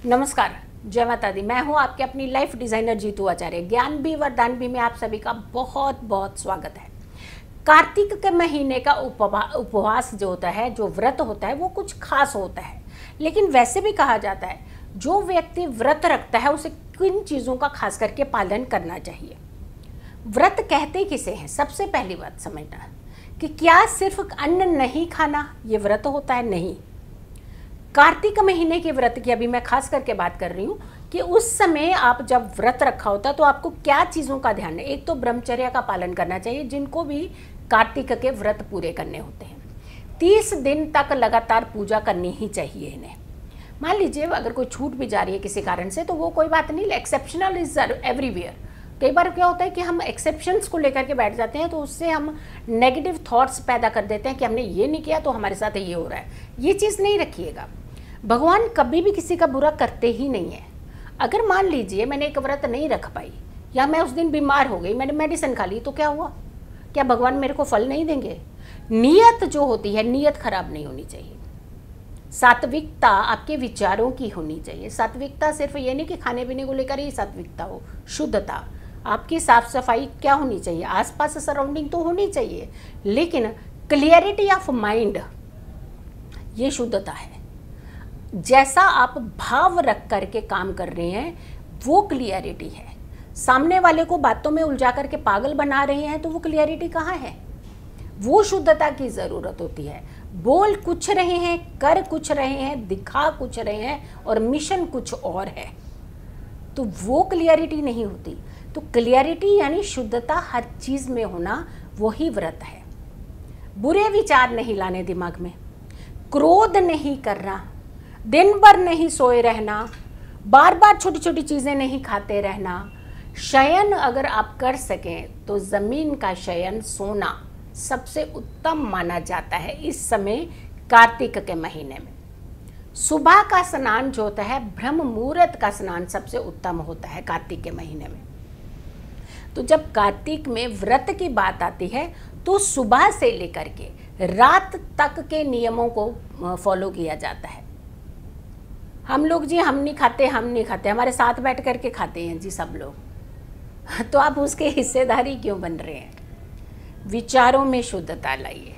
नमस्कार, जय माता दी। मैं हूं आपके अपनी लाइफ डिजाइनर जीतू आचार्य। ज्ञान भी वरदान भी में आप सभी का बहुत बहुत स्वागत है। कार्तिक के महीने का उपवास जो होता है, जो व्रत होता है, वो कुछ खास होता है। लेकिन वैसे भी कहा जाता है जो व्यक्ति व्रत रखता है उसे किन चीज़ों का खास करके पालन करना चाहिए। व्रत कहते किसे हैं? सबसे पहली बात समझना कि क्या सिर्फ अन्न नहीं खाना ये व्रत होता है? नहीं। कार्तिक महीने के व्रत की अभी मैं खास करके बात कर रही हूँ कि उस समय आप जब व्रत रखा होता है तो आपको क्या चीज़ों का ध्यान है। एक तो ब्रह्मचर्य का पालन करना चाहिए, जिनको भी कार्तिक के व्रत पूरे करने होते हैं। 30 दिन तक लगातार पूजा करनी ही चाहिए इन्हें। मान लीजिए अगर कोई छूट भी जा रही है किसी कारण से तो वो कोई बात नहीं, एक्सेप्शनल इज एवरीवेयर। कई बार क्या होता है कि हम एक्सेप्शंस को लेकर के बैठ जाते हैं तो उससे हम नेगेटिव थॉट्स पैदा कर देते हैं कि हमने ये नहीं किया तो हमारे साथ ये हो रहा है। ये चीज़ नहीं रखिएगा। भगवान कभी भी किसी का बुरा करते ही नहीं है। अगर मान लीजिए मैंने एक व्रत नहीं रख पाई या मैं उस दिन बीमार हो गई, मैंने मेडिसिन खा ली, तो क्या हुआ? क्या भगवान मेरे को फल नहीं देंगे? नीयत जो होती है, नीयत खराब नहीं होनी चाहिए। सात्विकता आपके विचारों की होनी चाहिए। सात्विकता सिर्फ ये नहीं कि खाने पीने को लेकर ही सात्विकता हो। शुद्धता, आपकी साफ सफाई क्या होनी चाहिए, आसपास सराउंडिंग तो होनी चाहिए, लेकिन क्लियरिटी ऑफ माइंड, ये शुद्धता है। जैसा आप भाव रख करके काम कर रहे हैं वो क्लियरिटी है। सामने वाले को बातों में उलझा करके पागल बना रहे हैं तो वो क्लियरिटी कहाँ है? वो शुद्धता की ज़रूरत होती है। बोल कुछ रहे हैं, कर कुछ रहे हैं, दिखा कुछ रहे हैं और मिशन कुछ और है, तो वो क्लियरिटी नहीं होती। तो क्लियरिटी यानी शुद्धता हर चीज़ में होना, वही व्रत है। बुरे विचार नहीं लाने दिमाग में, क्रोध नहीं करना, दिन भर नहीं सोए रहना, बार बार छोटी छोटी चीज़ें नहीं खाते रहना। शयन अगर आप कर सकें तो ज़मीन का शयन, सोना सबसे उत्तम माना जाता है इस समय कार्तिक के महीने में। सुबह का स्नान जो होता है, ब्रह्म मुहूर्त का स्नान सबसे उत्तम होता है कार्तिक के महीने में। तो जब कार्तिक में व्रत की बात आती है तो सुबह से लेकर के रात तक के नियमों को फॉलो किया जाता है। हम लोग जी हम नहीं खाते, हमारे साथ बैठ करके खाते हैं जी सब लोग। तो आप उसके हिस्सेदारी क्यों बन रहे हैं? विचारों में शुद्धता लाइए,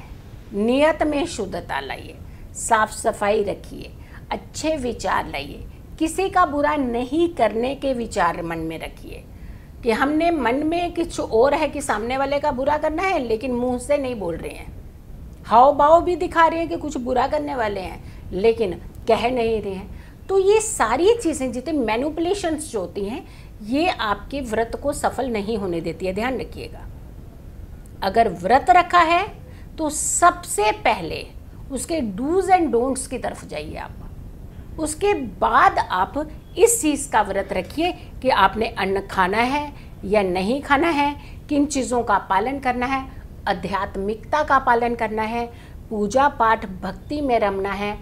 नियत में शुद्धता लाइए, साफ सफाई रखिए, अच्छे विचार लाइए। किसी का बुरा नहीं करने के विचार मन में रखिए कि हमने मन में कुछ और है कि सामने वाले का बुरा करना है, लेकिन मुंह से नहीं बोल रहे हैं। हाव भाव भी दिखा रहे हैं कि कुछ बुरा करने वाले हैं, लेकिन कह नहीं रहे हैं। तो ये सारी चीज़ें, जितने मैनिपुलेशंस जो होती हैं, ये आपके व्रत को सफल नहीं होने देती है। ध्यान रखिएगा। अगर व्रत रखा है तो सबसे पहले उसके डूज एंड डोंट्स की तरफ जाइए आप। उसके बाद आप इस चीज़ का व्रत रखिए कि आपने अन्न खाना है या नहीं खाना है, किन चीज़ों का पालन करना है, आध्यात्मिकता का पालन करना है, पूजा पाठ भक्ति में रमना है।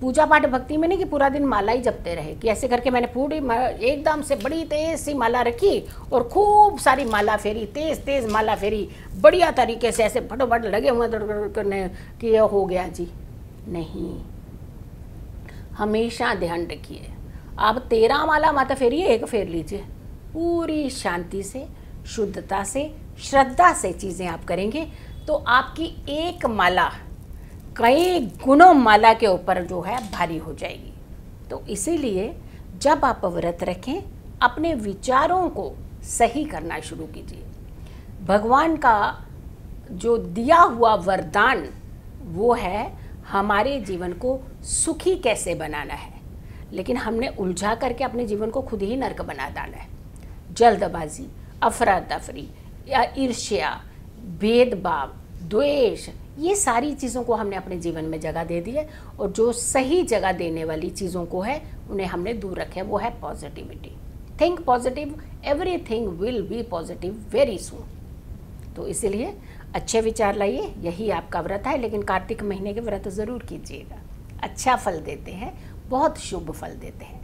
पूजा पाठ भक्ति में नहीं कि पूरा दिन माला ही जपते रहे, कि ऐसे करके मैंने पूरी एकदम से बड़ी तेज सी माला रखी और खूब सारी माला फेरी, तेज तेज माला फेरी, बढ़िया तरीके से ऐसे फटोफट लगे हुए करने कि यह हो गया जी। नहीं, हमेशा ध्यान रखिए। आप 13 माला मत फेरिए, एक फेर लीजिए। पूरी शांति से, शुद्धता से, श्रद्धा से चीज़ें आप करेंगे तो आपकी एक माला कई गुणों माला के ऊपर जो है भारी हो जाएगी। तो इसीलिए जब आप व्रत रखें, अपने विचारों को सही करना शुरू कीजिए। भगवान का जो दिया हुआ वरदान वो है हमारे जीवन को सुखी कैसे बनाना है, लेकिन हमने उलझा करके अपने जीवन को खुद ही नर्क बना डाला है। जल्दबाजी, अफरा तफरी या ईर्ष्या, भेदभाव, द्वेष, ये सारी चीज़ों को हमने अपने जीवन में जगह दे दी है, और जो सही जगह देने वाली चीज़ों को है उन्हें हमने दूर रखे है। वो है positivity. Think positive, everything will be positive very soon. तो इसीलिए अच्छे विचार लाइए, यही आपका व्रत है। लेकिन कार्तिक महीने के व्रत ज़रूर कीजिएगा, अच्छा फल देते हैं, बहुत शुभ फल देते हैं।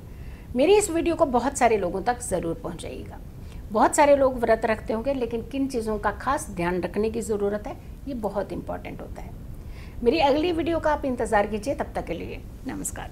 मेरी इस वीडियो को बहुत सारे लोगों तक ज़रूर पहुँचाइएगा। बहुत सारे लोग व्रत रखते होंगे, लेकिन किन चीज़ों का खास ध्यान रखने की ज़रूरत है, ये बहुत इंपॉर्टेंट होता है। मेरी अगली वीडियो का आप इंतज़ार कीजिए। तब तक के लिए नमस्कार।